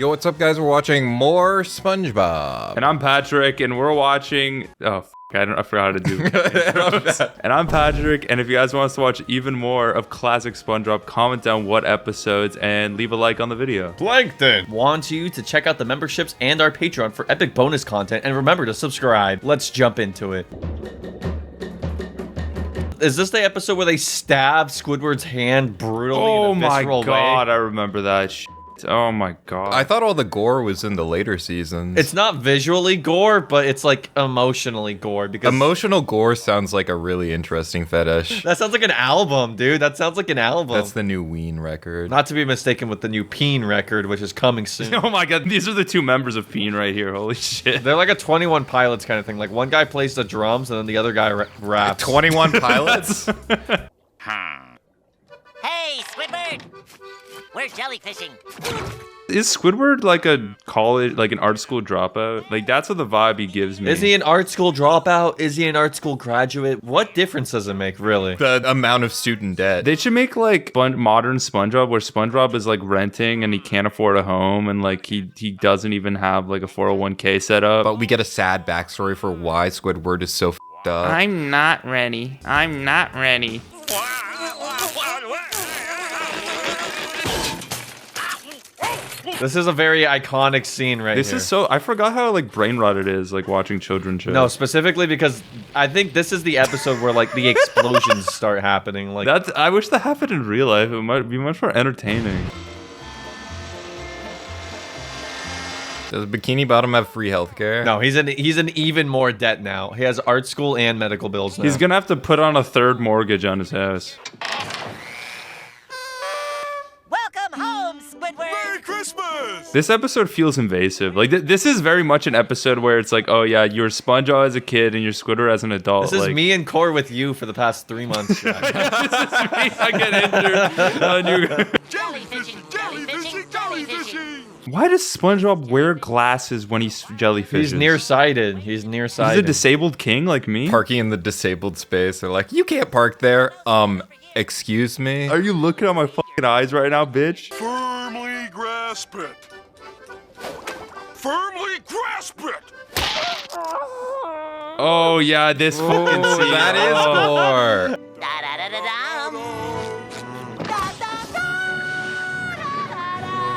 Yo, what's up, guys? We're watching more SpongeBob. And I'm Patrick, and we're watching... I forgot how to do it. And I'm Patrick, and if you guys want us to watch even more of classic SpongeBob, comment down what episodes and leave a like on the video. Plankton wants you to check out the memberships and our Patreon for epic bonus content, and remember to subscribe. Let's jump into it. Is this the episode where they stab Squidward's hand brutally in a visceral way? Oh my god, I remember that shit. Oh my god. I thought all the gore was in the later seasons. It's not visually gore, but it's like emotionally gore because emotional gore sounds like a really interesting fetish. That sounds like an album, dude. That sounds like an album. That's the new Ween record. Not to be mistaken with the new Peen record, which is coming soon. Oh my god, these are the two members of Peen right here. Holy shit. They're like a 21 Pilots kind of thing. Like one guy plays the drums and then the other guy raps. 21 Pilots? Hey, Squidward! We're jellyfishing. Is Squidward like a college, like an art school dropout? Like, that's what the vibe he gives me. Is he an art school dropout? Is he an art school graduate? What difference does it make, really? The amount of student debt. They should make like modern SpongeBob where SpongeBob is like renting and he can't afford a home and like he doesn't even have like a 401k set up. But we get a sad backstory for why Squidward is so f***ed up. I'm not ready. I'm not ready. This is a very iconic scene right here. This is so... I forgot how, like, brain rot it is, like, watching children shows. No, specifically because I think this is the episode where, like, the explosions start happening. Like that's... I wish that happened in real life. It might be much more entertaining. Does Bikini Bottom have free healthcare? No, he's in even more debt now. He has art school and medical bills now. He's gonna have to put on a third mortgage on his house. Welcome home, Squidward! Merry Christmas! This episode feels invasive. Like, this is very much an episode where it's like, oh yeah, you're SpongeBob as a kid and you're Squidward as an adult. This is like, me and Core with you for the past 3 months, Jack. This is me. I get injured. Jellyfishing, jellyfishing, jellyfishing! Why does SpongeBob wear glasses when he's jellyfishes? He's nearsighted. He's nearsighted. He's a disabled king like me? Parking in the disabled space. They're like, you can't park there. Excuse me? Are you looking at my fucking eyes right now, bitch? Firmly grasp it. Firmly grasp it. Oh yeah, this fucking scene. That is gore.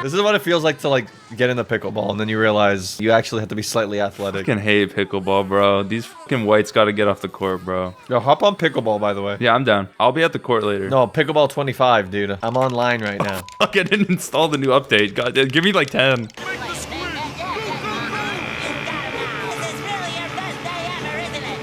This is what it feels like to like get in the pickleball, and then you realize you actually have to be slightly athletic. I fucking hate pickleball, bro. These fucking whites gotta get off the court, bro. Yo, hop on pickleball, by the way. Yeah, I'm down. I'll be at the court later. No, pickleball 25, dude. I'm online right now. I didn't install the new update. God, give me like 10. This is really your best day ever, isn't it?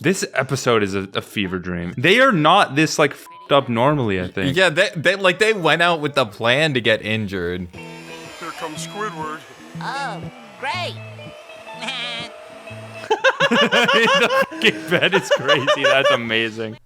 This episode is a fever dream. They are not this like f***ed up normally, I think. Yeah, they went out with the plan to get injured. Here comes Squidward. Oh, great! The fucking bed is crazy. That's amazing.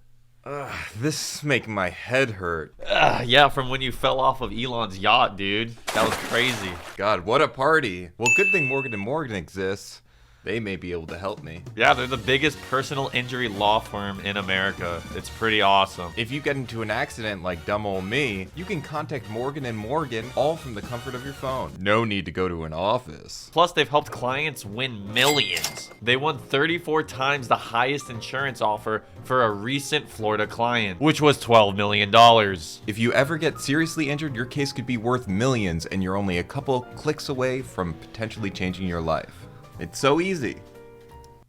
This make my head hurt. Yeah, from when you fell off of Elon's yacht, dude. That was crazy. God, what a party. Well, good thing Morgan & Morgan exists. They may be able to help me. Yeah, they're the biggest personal injury law firm in America. It's pretty awesome. If you get into an accident like dumb old me, you can contact Morgan & Morgan all from the comfort of your phone. No need to go to an office. Plus, they've helped clients win millions. They won 34 times the highest insurance offer for a recent Florida client, which was $12 million. If you ever get seriously injured, your case could be worth millions, and you're only a couple clicks away from potentially changing your life. It's so easy.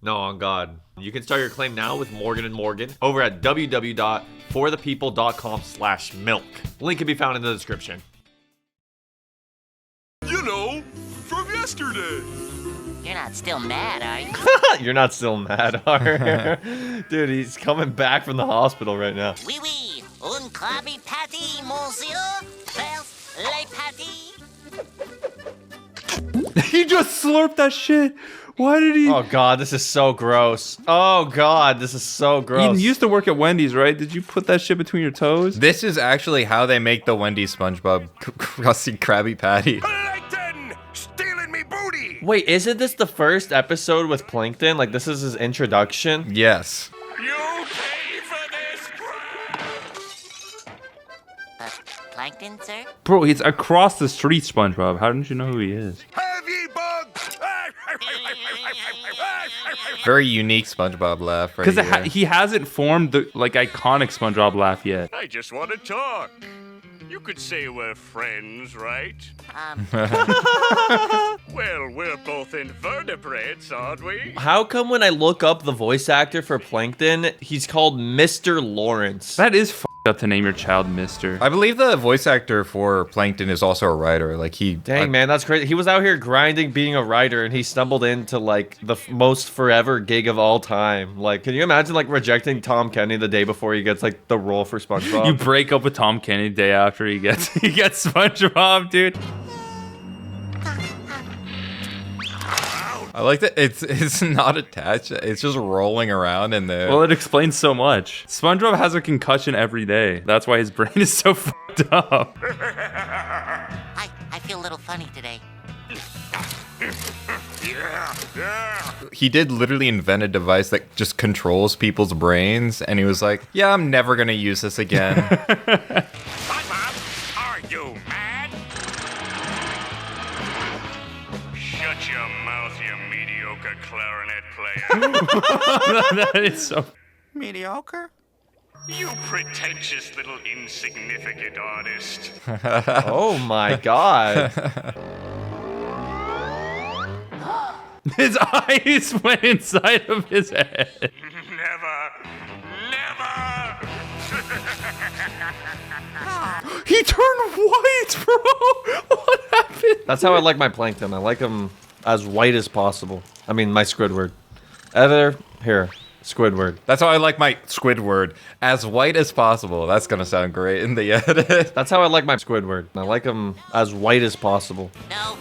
No, on God. You can start your claim now with Morgan & Morgan over at www.forthepeople.com/milk. Link can be found in the description. You know, from yesterday. You're not still mad, are you? You're not still mad, are you? Dude, he's coming back from the hospital right now. Oui, oui. Un Krabby Patty, monsieur. First, les patty. He just slurped that shit. Why did he? Oh God, this is so gross. Oh God, this is so gross. You used to work at Wendy's, right? Did you put that shit between your toes? This is actually how they make the Wendy's SpongeBob crusty Krabby Patty. Plankton! Stealing me booty! Wait, isn't this the first episode with Plankton? Like, this is his introduction? Yes. You pay for this crap! Plankton, sir? Bro, he's across the street, SpongeBob. How didn't you know who he is? Have ye bugs? Very unique SpongeBob laugh right Because here. he hasn't formed the like iconic SpongeBob laugh yet. I just want to talk. You could say we're friends, right? Well, we're both invertebrates, aren't we? How come when I look up the voice actor for Plankton, he's called Mr. Lawrence? That is f***ed up to name your child Mister. I believe the voice actor for Plankton is also a writer. Like Dang, man, that's crazy. He was out here grinding being a writer, and he stumbled into, like, the most forever gig of all time. Like, can you imagine, like, rejecting Tom Kenny the day before he gets, like, the role for SpongeBob? You break up with Tom Kenny the day after he gets SpongeBob, dude. I like that it's not attached. It's just rolling around in there. Well, it explains so much. SpongeBob has a concussion every day. That's why his brain is so f***ed up. I feel a little funny today. Yeah. He did literally invent a device that just controls people's brains, and he was like, "Yeah, I'm never gonna use this again." SpongeBob, are you mad? Shut your mouth, you mediocre clarinet player. That is so... Mediocre. You pretentious little insignificant artist. Oh, my God. His eyes went inside of his head. Never. He turned white, bro. What happened? That's how I like my Plankton. I like him as white as possible. I mean, my Squidward. Editor, here, Squidward. That's how I like my Squidward, as white as possible. That's gonna sound great in the edit. That's how I like my Squidward. I like him as white as possible. No!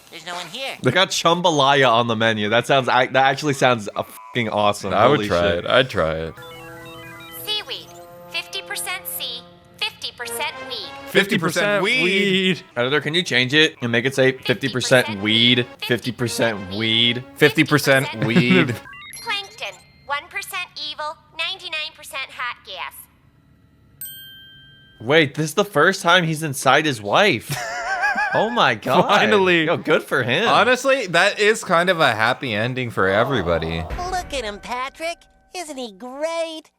There's no one here. They got Chumbalaya on the menu. That actually sounds fucking awesome. I would Holy try shit. it. I'd try it. Seaweed, 50% sea, 50% weed. 50% weed. Editor, can you change it and make it say 50% weed, 50% weed? 50% weed. Plankton, 1% evil, 99% hot gas. Wait, this is the first time he's inside his wife. Oh my god. Finally. Yo, good for him. Honestly, that is kind of a happy ending for everybody. Look at him, Patrick. Isn't he great?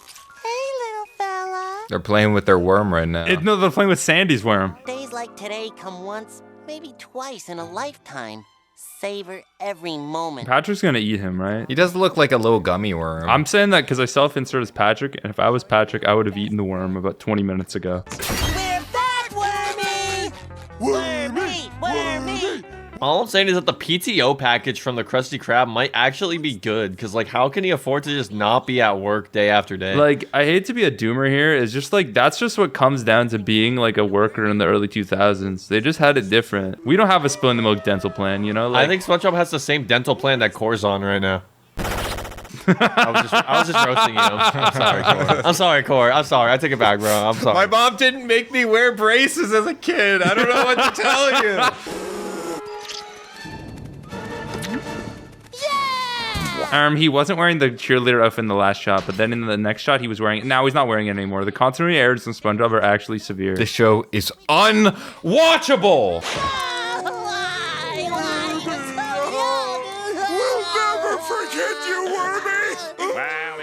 Hey, little fella. They're playing with their worm right now. No, they're playing with Sandy's worm. Days like today come once, maybe twice in a lifetime. Savor every moment. Patrick's gonna eat him, right? He does look like a little gummy worm. I'm saying that because I self-insert as Patrick, and if I was Patrick, I would have eaten the worm about 20 minutes ago. We're back, Wormy! Wormy! Wormy! All I'm saying is that the PTO package from the Krusty Krab might actually be good, because, like, how can he afford to just not be at work day after day? Like, I hate to be a doomer here. It's just like, that's just what comes down to being like a worker in the early 2000s. They just had it different. We don't have a spill in the milk dental plan, you know? Like, I think SpongeBob has the same dental plan that Core's on right now. I was just roasting you. I'm sorry, Core. I'm sorry, Core. I'm sorry. I take it back, bro. I'm sorry. My mom didn't make me wear braces as a kid. I don't know what to tell you. he wasn't wearing the cheerleader outfit in the last shot, but then in the next shot, he was wearing it. Now he's not wearing it anymore. The continuity errors in SpongeBob are actually severe. This show is unwatchable. We'll never forget you, Wormy.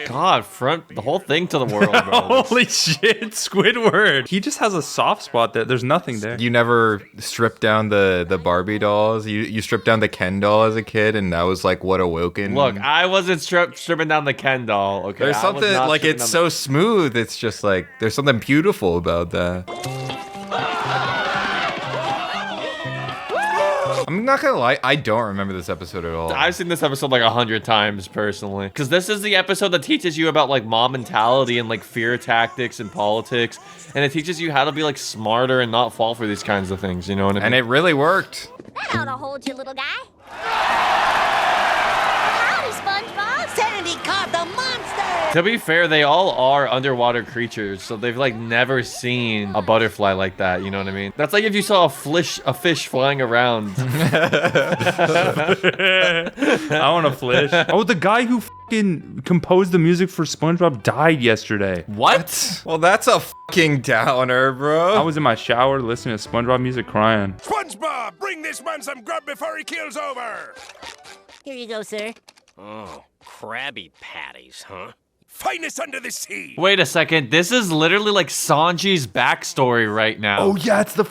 God, front the whole thing to the world, bro. Holy shit, Squidward. He just has a soft spot there. There's nothing there. You never stripped down the Barbie dolls. You stripped down the Ken doll as a kid, and that was like what awoken. Look, I wasn't stripping down the Ken doll, okay? There's I was something not like stripping it's down so smooth. It's just like there's something beautiful about that. I'm not gonna lie, I don't remember this episode at all. I've seen this episode like 100 times personally, because this is the episode that teaches you about like mob mentality and like fear tactics and politics, and it teaches you how to be like smarter and not fall for these kinds of things, you know what I mean? And it really worked. That ought to hold you, little guy. Howdy, SpongeBob. Sandy caught the monster! To be fair, they all are underwater creatures, so they've like never seen a butterfly like that, you know what I mean? That's like if you saw a fish flying around. I want a flish. Oh, the guy who fucking composed the music for SpongeBob died yesterday. What? Well, that's a fucking downer, bro. I was in my shower listening to SpongeBob music crying. SpongeBob, bring this man some grub before he keels over. Here you go, sir. Oh, Krabby Patties, huh? Finest under the sea. Wait a second. This is literally like Sanji's backstory right now. Oh yeah, it's the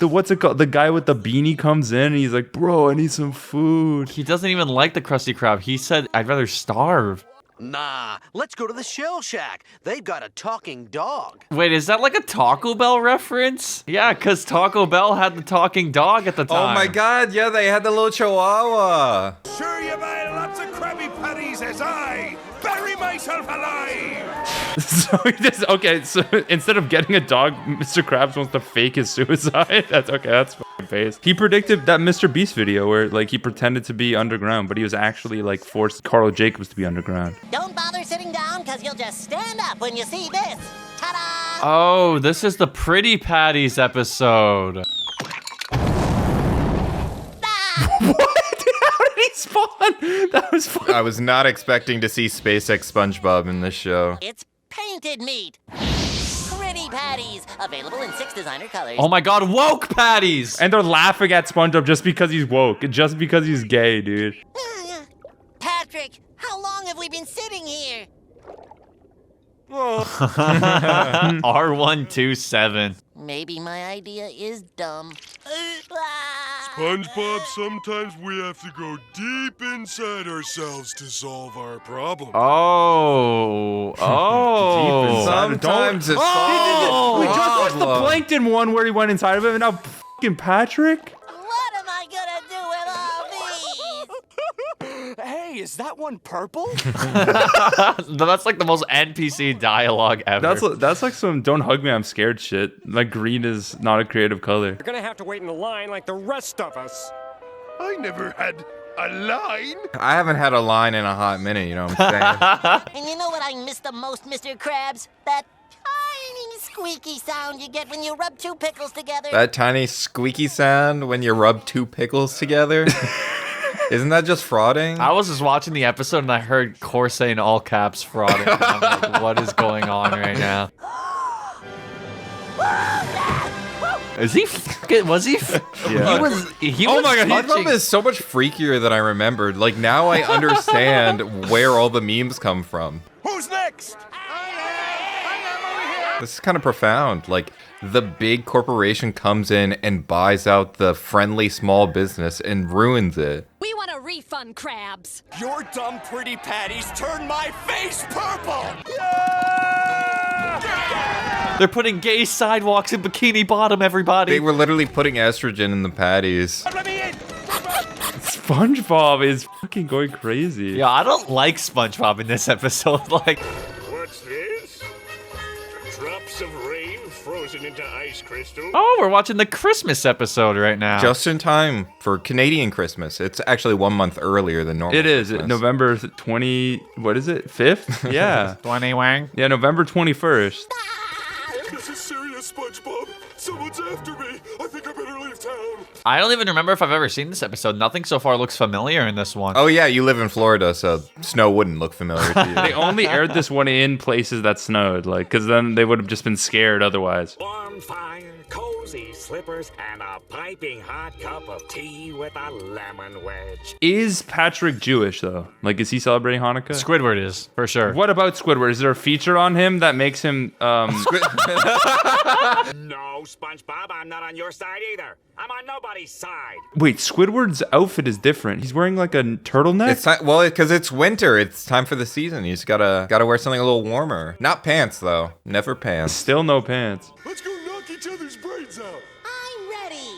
what's it called? The guy with the beanie comes in and he's like, bro, I need some food. He doesn't even like the Krusty Krab. He said, I'd rather starve. Nah, let's go to the Shell Shack. They've got a talking dog. Wait, is that like a Taco Bell reference? Yeah, because Taco Bell had the talking dog at the time. Oh my god, yeah, they had the little chihuahua. Sure you buy lots of Krabby Patties as I bury myself alive. So he just so instead of getting a dog, Mr. Krabs wants to fake his suicide. That's okay, that's fucking base. He predicted that Mr. Beast video where like he pretended to be underground, but he was actually like forced Carl Jacobs to be underground. Don't bother sitting down, because you'll just stand up when you see this. Ta-da! Oh, this is the Pretty Patties episode. Spawn. That was fun. I was not expecting to see SpaceX SpongeBob in this show. It's painted meat. Pretty Patties, available in 6 designer colors. Oh my god, woke patties! And they're laughing at SpongeBob just because he's woke, just because he's gay, dude. Patrick, how long have we been sitting here? R127. Maybe my idea is dumb. SpongeBob, sometimes we have to go deep inside ourselves to solve our problems. Oh. Sometimes it's We just watched the Plankton one where he went inside of him, and now fucking Patrick. What am I gonna do with all these? Hey, is that one purple? That's like the most NPC dialogue ever. That's like some "don't hug me, I'm scared" shit. Like green is not a creative color. You're gonna have to wait in the line like the rest of us. I never had a line. I haven't had a line in a hot minute, you know what I'm saying? And you know what I miss the most, Mr. Krabs? That tiny squeaky sound you get when you rub 2 pickles together. That tiny squeaky sound when you rub 2 pickles together. Isn't that just frauding? I was just watching the episode and I heard Corsair in all caps frauding. And I'm like, what is going on right now? Is he fucking, was he? Yeah. He Oh was my god, touching- SpongeBob is so much freakier than I remembered. Like, now I understand where all the memes come from. Who's next? This is kind of profound. Like, the big corporation comes in and buys out the friendly small business and ruins it. We want a refund, Krabs. Your dumb Pretty Patties turned my face purple! They're putting gay sidewalks in Bikini Bottom, everybody. They were literally putting estrogen in the patties. Let me in. SpongeBob is fucking going crazy. Yeah, I don't like SpongeBob in this episode. Like, What's this? Drops of rain frozen into ice crystal? oh, we're watching the Christmas episode right now. Just in time for Canadian Christmas. It's actually 1 month earlier than normal. It is Christmas. November 20. What is it? 5th? Yeah. 20 Wang. Yeah, November 21st. This is serious, SpongeBob. Someone's after me. I think I better leave town. I don't even remember if I've ever seen this episode. Nothing so far looks familiar in this one. Oh yeah, you live in Florida, so snow wouldn't look familiar to you. They only aired this one in places that snowed, like, because then they would have just been scared otherwise. Warm fire, cozy slippers, and a piping hot cup of tea with a lemon wedge. Is Patrick Jewish, though? Like, is he celebrating Hanukkah? Squidward is, for sure. What about Squidward? Is there a feature on him that makes him, No, SpongeBob, I'm not on your side either. I'm on nobody's side. Wait, Squidward's outfit is different. He's wearing, like, a turtleneck? It's time, well, because it's winter. It's time for the season. You just gotta wear something a little warmer. Not pants though. Never pants. Still no pants. Let's go knock each other's brains out. I'm ready.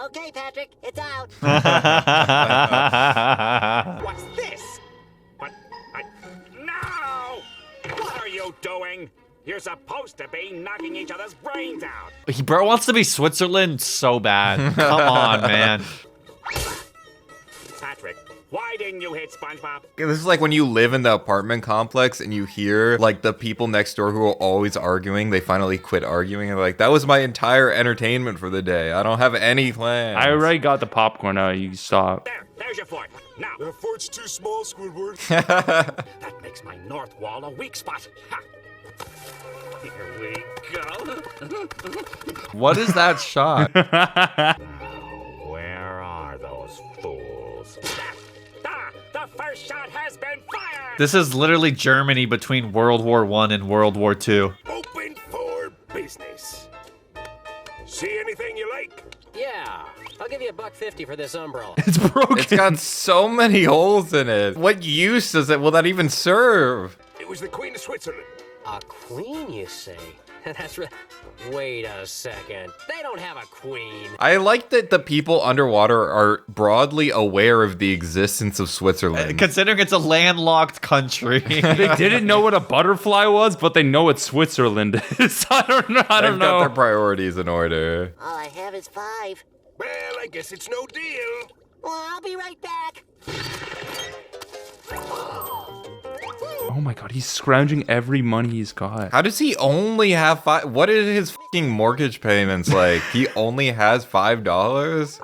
Okay, Patrick, it's out. What's this? No! What are you doing? You're supposed to be knocking each other's brains out. Bro wants to be Switzerland so bad. Come on, man. Patrick, why didn't you hit SpongeBob? This is like when you live in the apartment complex and you hear like the people next door who are always arguing, they finally quit arguing and they're like, that was my entire entertainment for the day. I don't have any plans. I already got the popcorn out. You stop. There, There's your fort. Now, That fort's too small, Squidward. that makes my north wall a weak spot. Ha. Here we go. What is that shot? Where are those fools? The first shot has been fired! This is literally Germany between World War I and World War II. Open for business. See anything you like? Yeah, I'll give you $1.50 for this umbrella. It's broken. It's got so many holes in it. What use will that even serve? It was the Queen of Switzerland. A queen, you say? That's right. Wait a second. They don't have a queen. I like that the people underwater are broadly aware of the existence of Switzerland. Considering it's a landlocked country. They didn't know what a butterfly was, but they know what Switzerland is. I don't know. They've got their priorities in order. All I have is 5. Well, I guess it's no deal. Well, I'll be right back. Oh my god, he's scrounging every money he's got. How does he only have 5? What is his fucking mortgage payments like? He only has $5?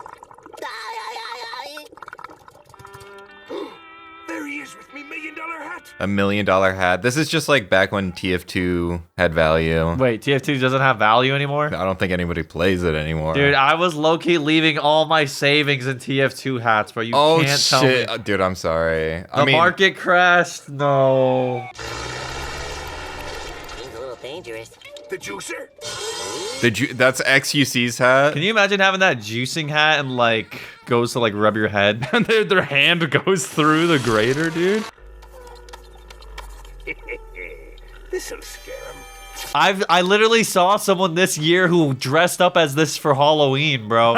There he is with me $1 million hat. A $1 million hat. This is just like back when TF2 had value. Wait, TF2 doesn't have value anymore? I don't think anybody plays it anymore. Dude, I was low-key leaving all my savings in TF2 hats, but you can't tell me. Dude, I'm sorry. The market crashed? No. Seems a little dangerous. The juicer? That's XUC's hat? Can you imagine having that juicing hat and like goes to like rub your head? And their hand goes through the grater, dude. This'll scare him. I literally saw someone this year who dressed up as this for Halloween, bro.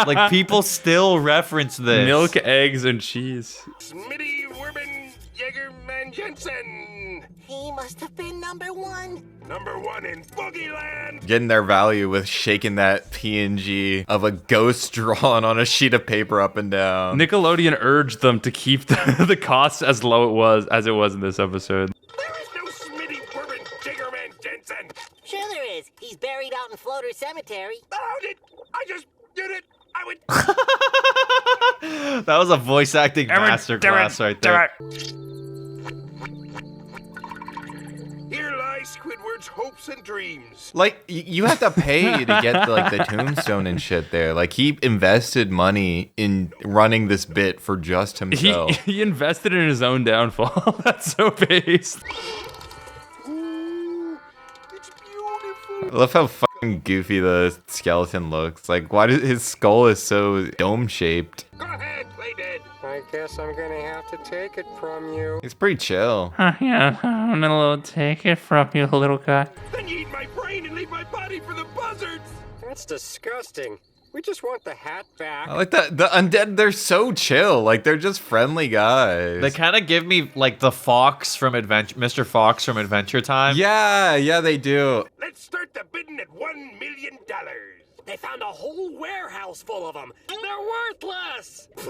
Like people still reference this. Milk, eggs, and cheese. Smitty Werben Jägerman Jensen. He must have been number 1. Number 1 in Boogie Land. Getting their value with shaking that PNG of a ghost drawn on a sheet of paper up and down. Nickelodeon urged them to keep the costs as low as it was in this episode. There is no Smitty Werben Jägerman Jensen. Sure there is. He's buried out in Floater Cemetery. I just did it. I would. That was a voice acting masterclass right there. Here lies Squidward's hopes and dreams. Like, you have to pay to get the tombstone and shit there. Like, he invested money in running this bit for just himself. He invested in his own downfall. That's so based. Ooh, it's beautiful. I love how fucking goofy the skeleton looks. Like, why does his skull is so dome-shaped? Go ahead, play dead. I guess I'm gonna have to take it from you. He's pretty chill. Yeah, I'm gonna take it from you, little guy. Then you eat my brain and leave my body for the buzzards. That's disgusting. We just want the hat back. I like that. The undead, they're so chill. Like, they're just friendly guys. They kind of give me like the Fox from Mr. Fox from Adventure Time. Yeah, they do. Let's start the bidding at $1 million. They found a whole warehouse full of them. They're worthless. Let's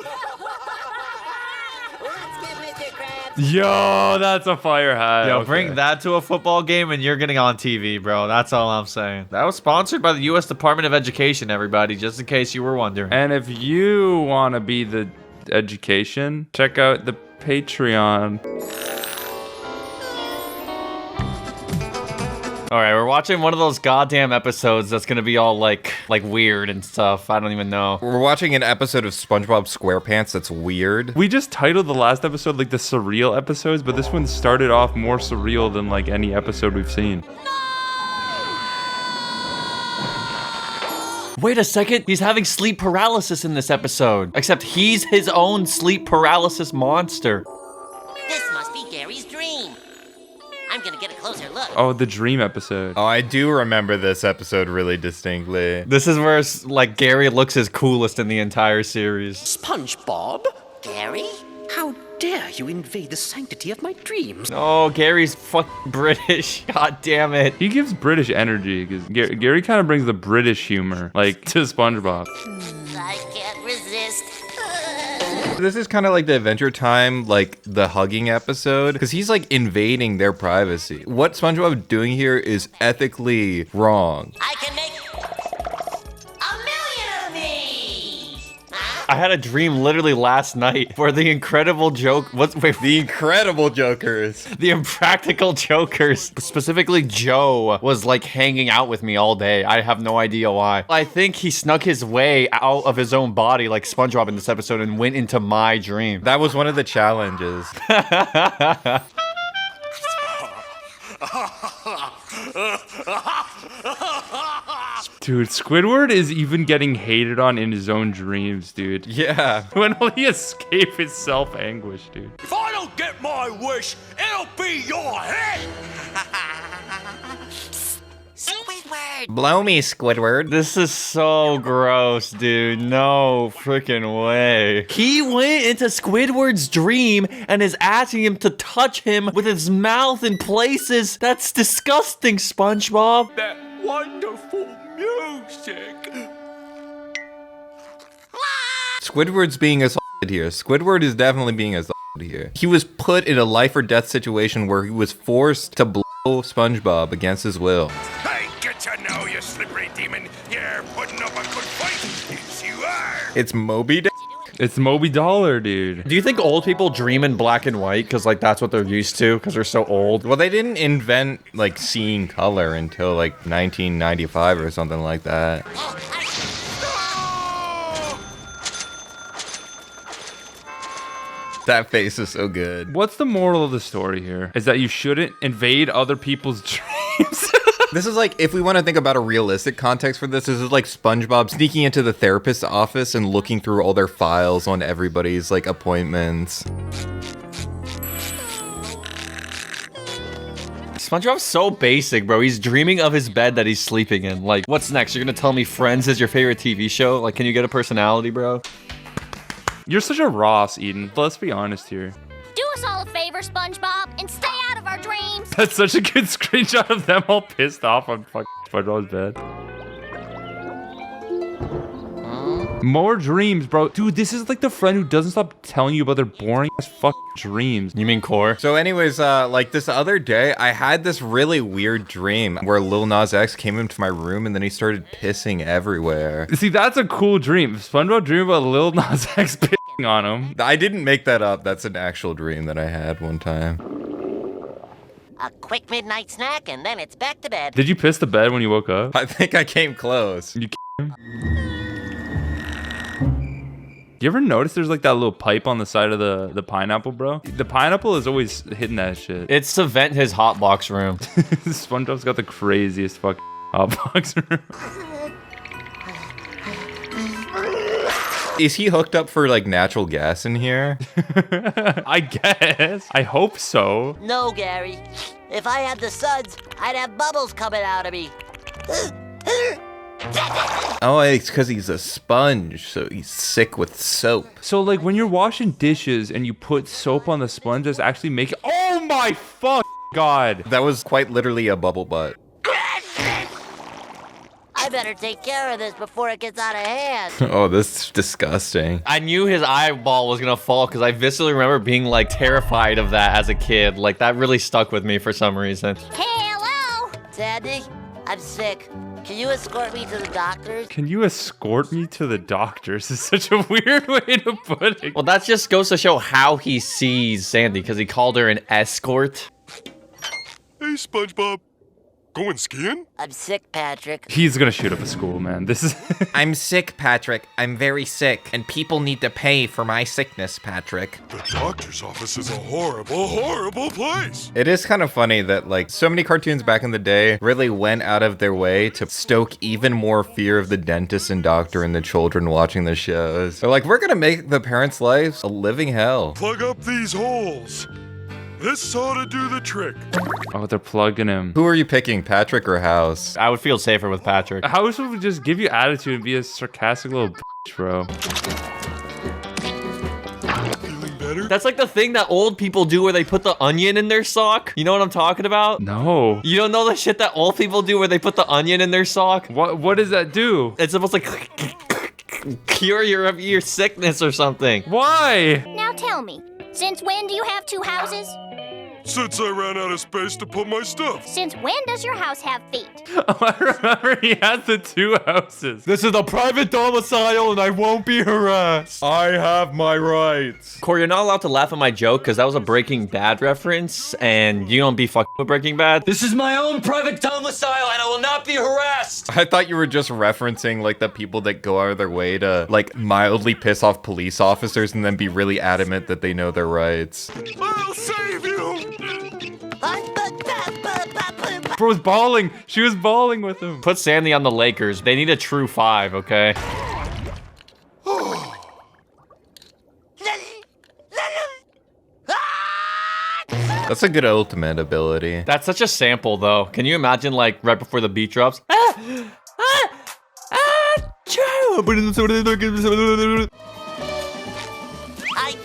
get Mr. Krabs. Yo, that's a fire hat. Yo, Okay. bring that to a football game and you're getting on TV, bro. That's all I'm saying. That was sponsored by the U.S. Department of Education, everybody, just in case you were wondering. And if you want to be the education, check out the Patreon. All right, we're watching one of those goddamn episodes that's gonna be all like weird and stuff. I don't even know. We're watching an episode of Spongebob Squarepants that's weird. We just titled the last episode like the surreal episodes, but this one started off more surreal than like any episode we've seen. Wait a second, he's having sleep paralysis in this episode. Except he's his own sleep paralysis monster. This must be Gary's dream. I'm gonna get a closer look. Oh, the dream episode. Oh, I do remember this episode really distinctly. This is where like Gary looks his coolest in the entire series. SpongeBob? Gary? How dare you invade the sanctity of my dreams? Oh, Gary's fucking British. God damn it. He gives British energy because Gary kind of brings the British humor like to SpongeBob. I can't resist. This is kind of like the Adventure Time, like the hugging episode, because he's like invading their privacy. What SpongeBob is doing here is ethically wrong. I can make $1 million of these. Huh? I had a dream literally last night where the incredible joke. The Incredible Jokers. The Impractical Jokers, specifically Joe, was like hanging out with me all day. I have no idea why. I think he snuck his way out of his own body like SpongeBob in this episode and went into my dream. That was one of the challenges. Dude, Squidward is even getting hated on in his own dreams, dude. Yeah. When will he escape his self-anguish, dude? If I don't get my wish, it'll be your head! Squidward! Blow me, Squidward. This is so gross, dude. No freaking way. He went into Squidward's dream and is asking him to touch him with his mouth in places. That's disgusting, SpongeBob. That wonderful music! Squidward's being assaulted here. Squidward is definitely being assaulted here. He was put in a life or death situation where he was forced to blow SpongeBob against his will. Hey, get to know you slippery demon. You're putting up a good fight. Yes, you are. It's Moby Dick. It's Moby Dollar, dude. Do you think old people dream in black and white because like that's what they're used to because they're so old? Well, they didn't invent like seeing color until like 1995 or something like that. That face is so good. What's the moral of the story here? Is that you shouldn't invade other people's dreams? This is like, if we want to think about a realistic context for this is like SpongeBob sneaking into the therapist's office and looking through all their files on everybody's like appointments. SpongeBob's so basic, bro. He's dreaming of his bed that he's sleeping in. Like, what's next? You're gonna tell me Friends is your favorite TV show? Like, can you get a personality, bro? You're such a Ross, Eden. Let's be honest here. Do us all a favor, SpongeBob, and stay out of our dreams. That's such a good screenshot of them all pissed off on fucking SpongeBob's bed. More dreams, bro. Dude, this is like the friend who doesn't stop telling you about their boring ass fucking dreams. You mean Core? So anyways, like this other day, I had this really weird dream where Lil Nas X came into my room and then he started pissing everywhere. See, that's a cool dream. SpongeBob dreamed about Lil Nas X pissing on him. I didn't make that up. That's an actual dream that I had one time. A quick midnight snack, and then it's back to bed. Did you piss the bed when you woke up? I think I came close. You ever notice there's like that little pipe on the side of the pineapple, bro? The pineapple is always hitting that shit. It's to vent his hotbox room. SpongeBob's got the craziest fucking hotbox room. Is he hooked up for like natural gas in here? I guess. I hope so. No, Gary. If I had the suds, I'd have bubbles coming out of me. Oh, it's because he's a sponge, so he's sick with soap. So like when you're washing dishes and you put soap on the sponge, does it actually make it? Oh my fuck god. That was quite literally a bubble butt. I better take care of this before it gets out of hand. Oh, this is disgusting. I knew his eyeball was gonna fall because I viscerally remember being like terrified of that as a kid. Like that really stuck with me for some reason. Hey, hello. Sandy, I'm sick. Can you escort me to the doctors? Can you escort me to the doctors? Is such a weird way to put it. Well, that just goes to show how he sees Sandy because he called her an escort. Hey, SpongeBob. Going skiing? I'm sick, Patrick. He's gonna shoot up a school, man. This is... I'm sick, Patrick. I'm very sick. And people need to pay for my sickness, Patrick. The doctor's office is a horrible, horrible place. It is kind of funny that like so many cartoons back in the day really went out of their way to stoke even more fear of the dentist and doctor and the children watching the shows. They're like, we're gonna make the parents' lives a living hell. Plug up these holes. This ought to do the trick. Oh, they're plugging him. Who are you picking, Patrick or House? I would feel safer with Patrick. House would just give you attitude and be a sarcastic little bitch, bro. Feeling better? That's like the thing that old people do where they put the onion in their sock. You know what I'm talking about? No. You don't know the shit that old people do where they put the onion in their sock? What does that do? It's supposed to like cure your sickness or something. Why? Now tell me, since when do you have two houses? Since I ran out of space to put my stuff. Since when does your house have feet? Oh, I remember he has the 2 houses. This is a private domicile and I won't be harassed. I have my rights. Corey, you're not allowed to laugh at my joke because that was a Breaking Bad reference and you don't be fucking with Breaking Bad. This is my own private domicile and I will not be harassed. I thought you were just referencing like the people that go out of their way to like mildly piss off police officers and then be really adamant that they know their rights. I'll save you! Bro was bawling. She was bawling with him. Put Sandy on the Lakers. They need a true 5, okay? That's a good ultimate ability. That's such a sample, though. Can you imagine, like, right before the beat drops? I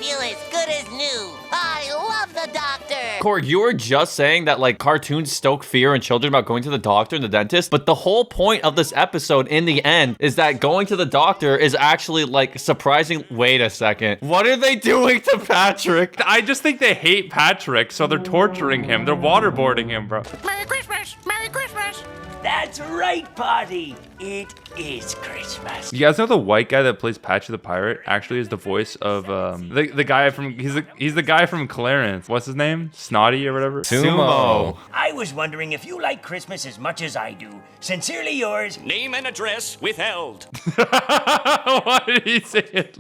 feel as good as new. I love the doctor. Corey, you were just saying that, like, cartoons stoke fear in children about going to the doctor and the dentist, but the whole point of this episode, in the end, is that going to the doctor is actually, like, surprising. Wait a second. What are they doing to Patrick? I just think they hate Patrick, so they're torturing him. They're waterboarding him, bro. Merry Christmas! Merry Christmas! That's right, Patty. It is Christmas. You guys know the white guy that plays Patchy the Pirate actually is the voice of the guy from he's the guy from Clarence. What's his name? Snotty or whatever. Sumo. I was wondering if you like Christmas as much as I do. Sincerely yours. Name and address withheld. Why did he say it?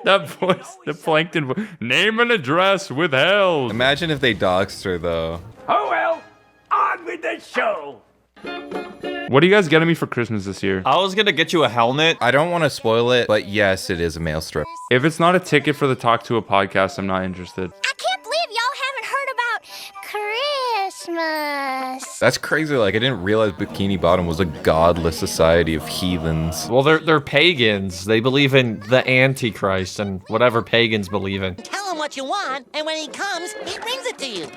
That voice, the Plankton voice. Name and address withheld. Imagine if they doxed her though. Oh well, on with the show. What are you guys getting me for Christmas this year? I was gonna get you a helmet. I don't want to spoil it, but yes, it is a mail strip. If it's not a ticket for the Talk to a podcast, I'm not interested. I can't believe y'all haven't heard about Christmas. That's crazy. Like, I didn't realize Bikini Bottom was a godless society of heathens. Well, they're pagans. They believe in the Antichrist and whatever pagans believe in. Tell him what you want, and when he comes, he brings it to you.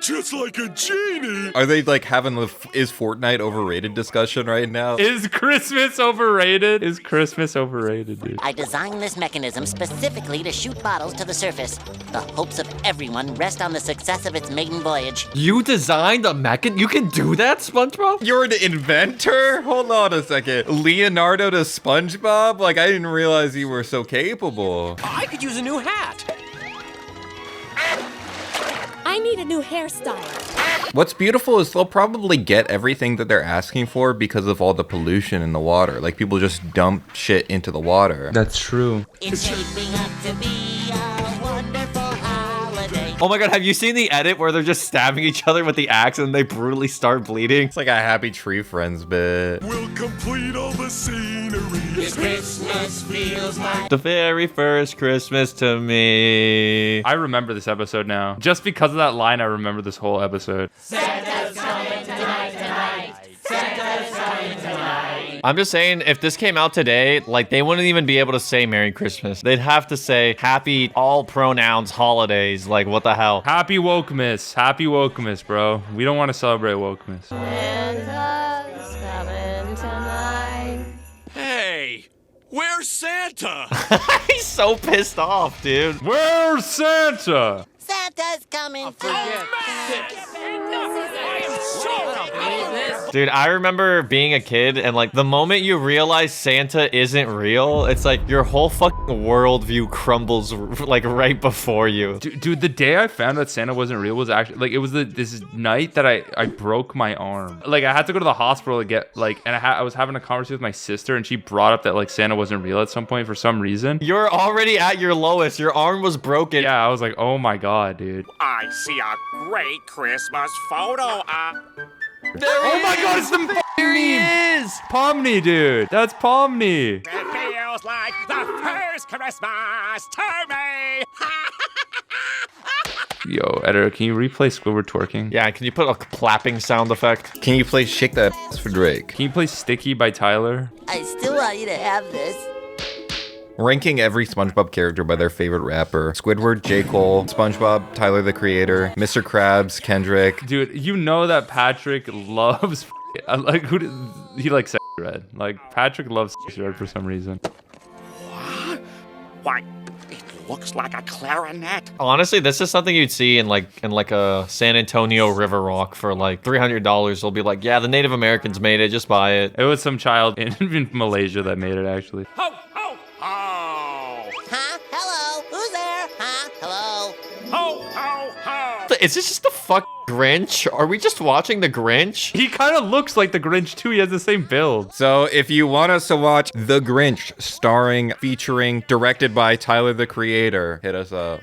Just like a genie. Are they like having the is Fortnite overrated discussion right now? Is Christmas overrated? Is Christmas overrated, dude? I designed this mechanism specifically to shoot bottles to the surface. The hopes of everyone rest on the success of its maiden voyage. You designed a mechan? You can do that, SpongeBob? You're an inventor? Hold on a second. Leonardo to SpongeBob? Like, I didn't realize you were so capable. I could use a new hat. I need a new hairstyle. What's beautiful is they'll probably get everything that they're asking for because of all the pollution in the water. Like, people just dump shit into the water. That's true. It's shaping up to be a wonderful holiday. Oh my god, have you seen the edit where they're just stabbing each other with the axe and they brutally start bleeding? It's like a Happy Tree Friends bit. We'll complete all the scenery. Christmas feels like The very first Christmas to me. I remember this episode now. Just because of that line, I remember this whole episode. Santa's coming tonight. Santa's coming tonight. I'm just saying, if this came out today, like, they wouldn't even be able to say Merry Christmas. They'd have to say Happy all pronouns holidays. Like, what the hell? Happy Wokemas. Happy Wokemas, bro. We don't want to celebrate Wokemas. Santa's coming tonight. Hey, where's Santa? He's so pissed off, dude. Where's Santa? Santa's coming tonight. Dude, I remember being a kid and, like, the moment you realize Santa isn't real, it's like your whole fucking worldview crumbles, like, right before you. Dude, the day I found that Santa wasn't real was actually, like, it was this night that I broke my arm. Like, I had to go to the hospital to get, like, and I was having a conversation with my sister, and she brought up that, like, Santa wasn't real at some point for some reason. You're already at your lowest. Your arm was broken. Yeah, I was like, oh my god, dude. I see a great Christmas photo. Oh my god, it's the fucking meme! Is. Pomni, dude. That's Pomni. It feels like the first Christmas to me. Yo, editor, can you replay Squidward twerking? Yeah, can you put a clapping sound effect? Can you play Shake That Ass for Drake? Can you play Sticky by Tyler? I still want you to have this. Ranking every SpongeBob character by their favorite rapper. Squidward, J. Cole, SpongeBob, Tyler the Creator, Mr. Krabs, Kendrick. Dude, you know that Patrick loves like he likes Sexy Red. Like, Patrick loves Sexy Red for some reason. Why, it looks like a clarinet. Honestly, this is something you'd see in like a San Antonio River Rock for like $300. They'll be like, yeah, the Native Americans made it, just buy it. It was some child in Malaysia that made it, actually. Ho, ho, ho! Huh? Hello? Who's there? Huh? Hello? Ho, ho, ho! Is this just the fuck Grinch? Are we just watching the Grinch? He kind of looks like the Grinch, too. He has the same build. So if you want us to watch The Grinch, starring, featuring, directed by Tyler, the Creator, hit us up.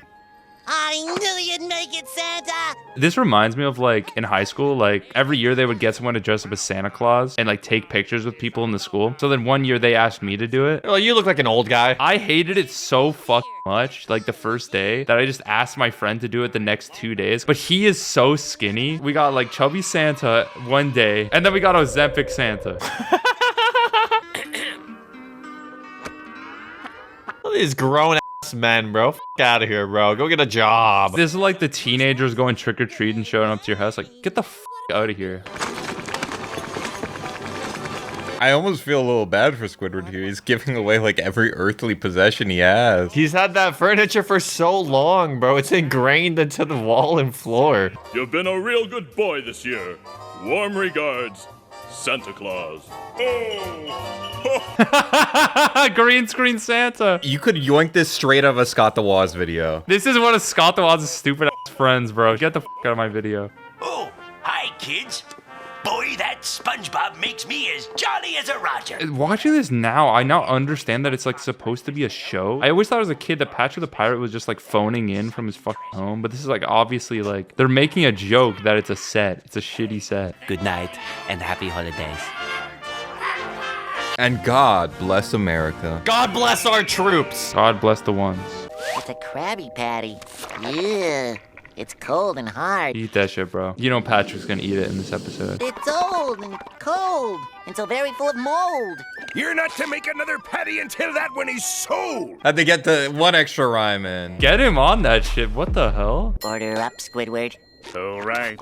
I knew you'd make it, Santa! This reminds me of like in high school, like every year they would get someone to dress up as Santa Claus and like take pictures with people in the school. So then one year they asked me to do it. Oh, you look like an old guy. I hated it so fucking much, like the first day, that I just asked my friend to do it the next 2 days. But he is so skinny. We got like chubby Santa one day, and then we got Ozempic Santa. These grown ass men, bro. F out of here, bro. Go get a job. This is like the teenagers going trick-or-treat and showing up to your house. Like, get the f out of here. I almost feel a little bad for Squidward here. He's giving away like every earthly possession he has. He's had that furniture for so long, bro. It's ingrained into the wall and floor. You've been a real good boy this year. Warm regards, Santa Claus. Oh! Green screen Santa. You could yoink this straight out of a Scott the Woz video. This is one of Scott the Woz's stupid ass friends, bro. Get the f out of my video. Oh, hi, kids. Boy, that SpongeBob makes me as jolly as a Roger. Watching this now, I now understand that it's like supposed to be a show. I always thought as a kid that Patrick the Pirate was just like phoning in from his fucking home, but this is like obviously like they're making a joke that it's a set. It's a shitty set. Good night and happy holidays. And God bless America. God bless our troops. God bless the ones. It's a Krabby Patty. Yeah. It's cold and hard. Eat that shit, bro. You know Patrick's gonna eat it in this episode. It's old and cold and so very full of mold. You're not to make another patty until that one is sold. Had to get the one extra rhyme in. Get him on that shit. What the hell? Order up, Squidward. All right.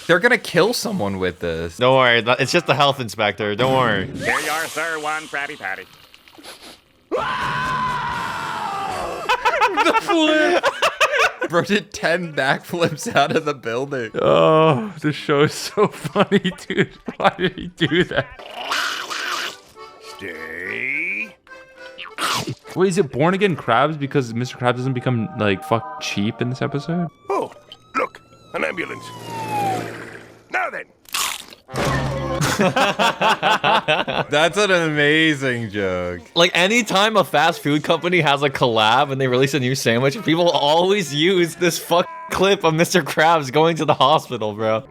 They're gonna kill someone with this. Don't worry. It's just the health inspector. Don't worry. Here you are, sir. One Krabby Patty. The flip. Bro did 10 backflips out of the building. Oh, this show is so funny, dude. Why did he do that? Stay. Wait, is it Born Again Krabs because Mr. Krabs doesn't become like fuck cheap in this episode? Oh, look, an ambulance. Now then. That's an amazing joke. Like anytime a fast food company has a collab and they release a new sandwich, people always use this fuck clip of Mr. Krabs going to the hospital, bro.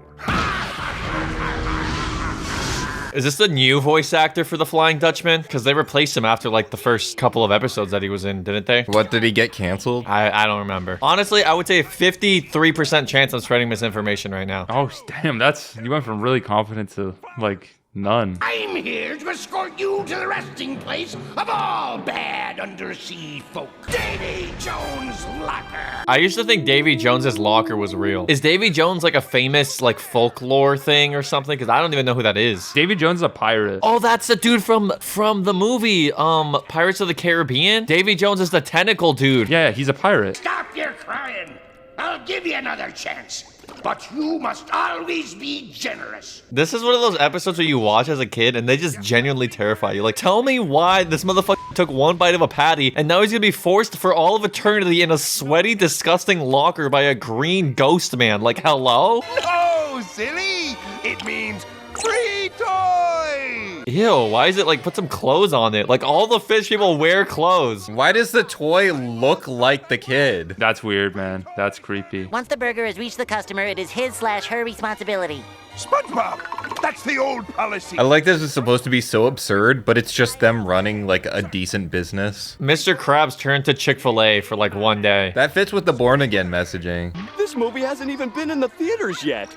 Is this the new voice actor for the Flying Dutchman? Because they replaced him after like the first couple of episodes that he was in, didn't they? What, did he get canceled? I don't remember. Honestly, I would say a 53% chance I'm spreading misinformation right now. Oh, damn, you went from really confident to like none. I'm here to escort you to the resting place of all bad undersea folk. Davy Jones' locker. I used to think Davy Jones's locker was real. Is Davy Jones like a famous like folklore thing or something? Because I don't even know who that is. Davy Jones is a pirate. Oh, that's the dude from the movie Pirates of the Caribbean. Davy Jones is the tentacle dude. Yeah, he's a pirate. Stop your crying. I'll give you another chance. But you must always be generous. This is one of those episodes where you watch as a kid and they just genuinely terrify you. Like, tell me why this motherfucker took one bite of a patty and now he's gonna be forced for all of eternity in a sweaty, disgusting locker by a green ghost man. Like, hello? No, silly. It means free toy. Ew, why is it like, put some clothes on it? Like, all the fish people wear clothes. Why does the toy look like the kid? That's weird, man. That's creepy. Once the burger has reached the customer, it is his/her responsibility. SpongeBob, that's the old policy. I like this is supposed to be so absurd, but it's just them running like a decent business. Mr. Krabs turned to Chick-fil-A for like one day. That fits with the Born Again messaging. This movie hasn't even been in the theaters yet.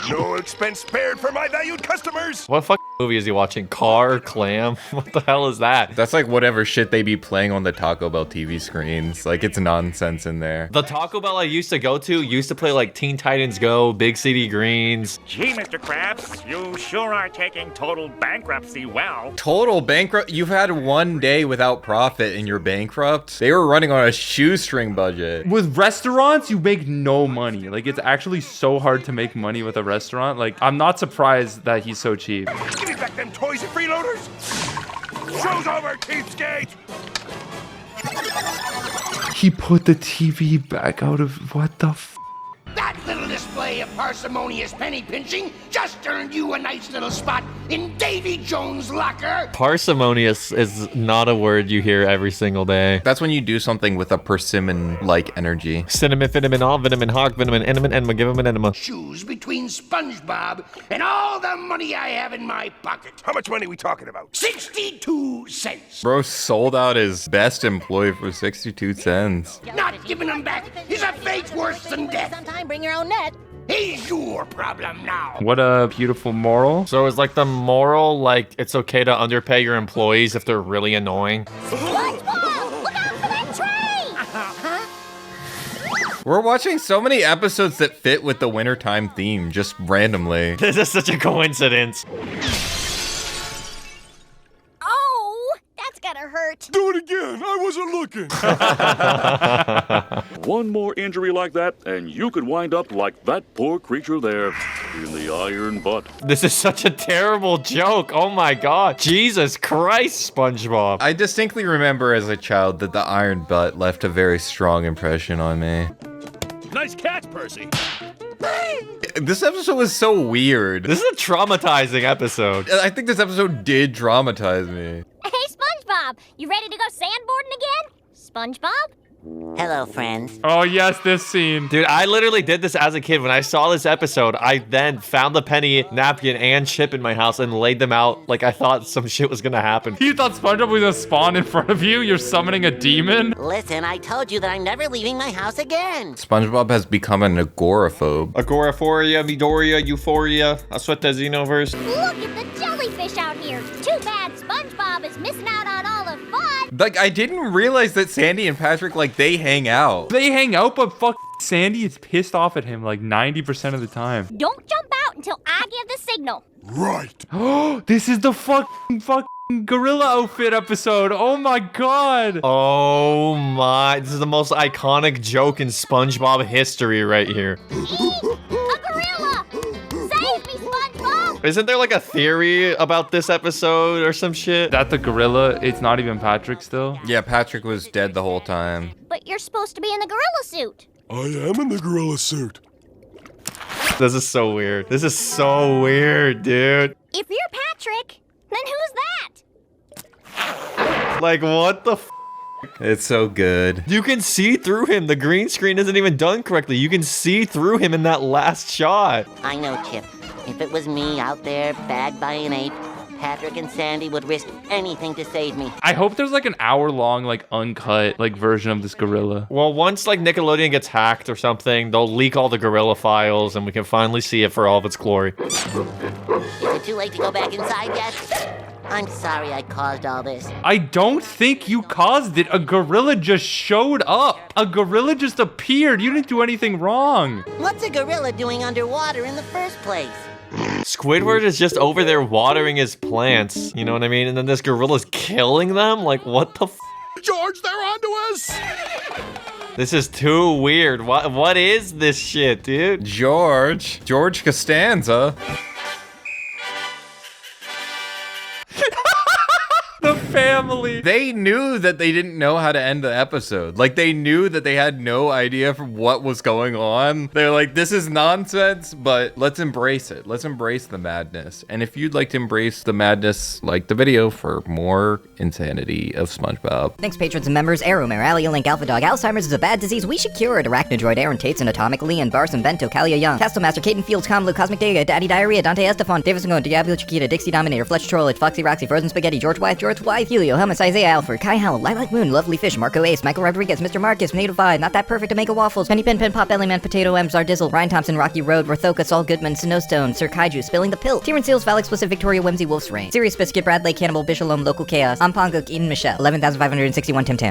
No expense spared for my valued customers. What fuck movie is he watching? Car, Clam? What the hell is that? That's like whatever shit they be playing on the Taco Bell TV screens. Like, it's nonsense in there. The Taco Bell I used to go to used to play like Teen Titans Go, Big City Greens. Gee, Mr. Krabs, you sure are taking total bankruptcy well. Total bankrupt? You've had one day without profit and you're bankrupt? They were running on a shoestring budget. With restaurants, you make no money. Like, it's actually so hard to make money with a restaurant. Like, I'm not surprised that he's so cheap. Give me back them toys and freeloaders! Show's over, cheapskate! He put the TV back out of... What the f... That little display of parsimonious penny pinching just earned you a nice little spot in Davy Jones' locker. Parsimonious is not a word you hear every single day. That's when you do something with a persimmon-like energy. Cinnamon, vitamin, all vitamin, hog, vitamin, enema, give him an enema. Choose between SpongeBob and all the money I have in my pocket. How much money are we talking about? 62 cents. Bro sold out his best employee for 62 cents. Not giving him back is a fate worse than death. Sometime bring your own net. He's your problem now. What a beautiful moral. So is like the moral, like, it's okay to underpay your employees if they're really annoying? SpongeBob, look out for that train! We're watching so many episodes that fit with the wintertime theme, just randomly. This is such a coincidence. Oh, that's gotta hurt. Do it again. I wasn't looking. One more injury like that, and you could wind up like that poor creature there in the iron butt. This is such a terrible joke. Oh my god. Jesus Christ, SpongeBob. I distinctly remember as a child that the iron butt left a very strong impression on me. Nice catch, Percy. This episode was so weird. This is a traumatizing episode. I think this episode did traumatize me. Hey, SpongeBob, you ready to go sandboarding again? SpongeBob? Hello, friends. Oh, yes, this scene. Dude, I literally did this as a kid. When I saw this episode, I then found the penny, napkin, and chip in my house and laid them out like I thought some shit was gonna happen. You thought SpongeBob was gonna spawn in front of you? You're summoning a demon? Listen, I told you that I'm never leaving my house again. SpongeBob has become an agoraphobe. Agoraphoria, Midoriya, Euphoria, Asweta Xenoverse. Look at the jellyfish out here. Too bad SpongeBob is missing out on all the fun. Like, I didn't realize that Sandy and Patrick, like, they hang out. They hang out, but fuck, Sandy is pissed off at him like 90% of the time. Don't jump out until I give the signal. Right. Oh, this is the fucking gorilla outfit episode. Oh my god. Oh my, this is the most iconic joke in SpongeBob history right here. A gorilla! Save me, SpongeBob! Isn't there like a theory about this episode or some shit? That the gorilla, it's not even Patrick still? Yeah, Patrick was dead the whole time. But you're supposed to be in the gorilla suit. I am in the gorilla suit. This is so weird. This is so weird, dude. If you're Patrick, then who's that? Like, what the f? It's so good. You can see through him. The green screen isn't even done correctly. You can see through him in that last shot. I know, Chip. If it was me out there, bagged by an ape, Patrick and Sandy would risk anything to save me. I hope there's like an hour-long, like uncut, like version of this gorilla. Well, once like Nickelodeon gets hacked or something, they'll leak all the gorilla files and we can finally see it for all of its glory. Is it too late to go back inside yet? I'm sorry I caused all this. I don't think you caused it. A gorilla just showed up. A gorilla just appeared. You didn't do anything wrong. What's a gorilla doing underwater in the first place? Squidward is just over there watering his plants, you know what I mean? And then this gorilla's killing them? Like, what the f? George, they're onto us! This is too weird. What is this shit, dude? George Costanza. The family. They knew that they didn't know how to end the episode. Like, they knew that they had no idea for what was going on. They're like, this is nonsense, but let's embrace it. Let's embrace the madness. And if you'd like to embrace the madness, like the video for more insanity of SpongeBob. Thanks, patrons and members. Arrow, Merali, Link, Alpha Dog. Alzheimer's is a bad disease we should cure it. Arachnodroid, Aaron Tates, and Atomic Lee, and Barson, Bento, Kalia Young, Castlemaster, Caden Fields, Convoluke, Cosmic Dega, Daddy Diarrhea, Dante Estefan, Davis Ngo, Diablo Chiquita, Dixie Dominator, Fletch Trollage, Foxy Roxy, Frozen Spaghetti, George Wythe, Helios, Leo, Helmus, Isaiah, Alfred, Kai Howell, Lilac Moon, Lovely Fish, Marco Ace, Michael Rodriguez, Mr. Marcus, Native Vibe, Not That Perfect to Make a Waffles, Penny Pin Pin Pop, Bellyman, Potato M, Zardizzle, Ryan Thompson, Rocky Road, Rothoka, Saul Goodman, Snowstone, Sir Kaiju, Spilling the Pill, Tyrion Seals, Val Explicit, Victoria Whimsy, Wolf's Reign, Sirius Biscuit, Bradley, Cannibal, Bishaloam, Local Chaos, Amponguk, Eden Michelle, 11,561 Tim Tams.